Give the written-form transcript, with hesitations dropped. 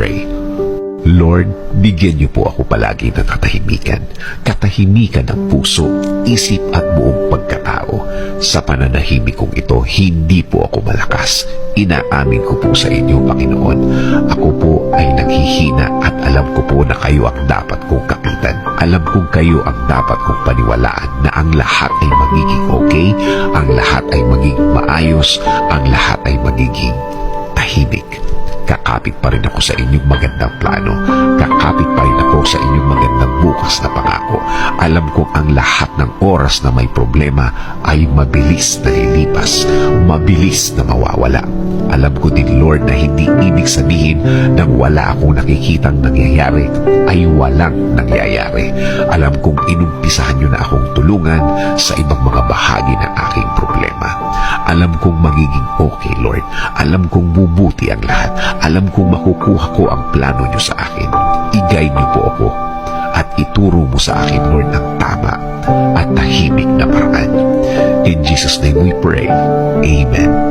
pray. Lord, bigyan niyo po ako palagi ng katahimikan. Katahimikan ng puso, isip at buong pagkatao. Sa pananahimik kong ito, hindi po ako malakas. Inaamin ko po sa inyo, Panginoon. Ako po ay naghihina at alam ko po na kayo ang dapat kong kapitan. Alam kong kayo ang dapat kong paniwalaan na ang lahat ay magiging okay, ang lahat ay magiging maayos, ang lahat ay magiging tahimik. Kakapit pa rin ako sa inyong magandang plano. Kakapit pa rin ako sa inyong magandang bukas na pangako. Alam kong ang lahat ng oras na may problema ay mabilis na lilipas, mabilis na mawawala. Alam ko din, Lord, na hindi ibig sabihin na wala akong nakikitang nangyayari ay walang nangyayari. Alam kong inumpisahan niyo na akong tulungan sa ibang mga bahagi ng aking problema. Alam kong magiging okay, Lord. Alam kong bubuti ang lahat. Alam kong makukuha ko ang plano niyo sa akin. I-guide niyo po ako at ituro mo sa akin, Lord, ang tama at tahimik na paraan. In Jesus' name we pray. Amen.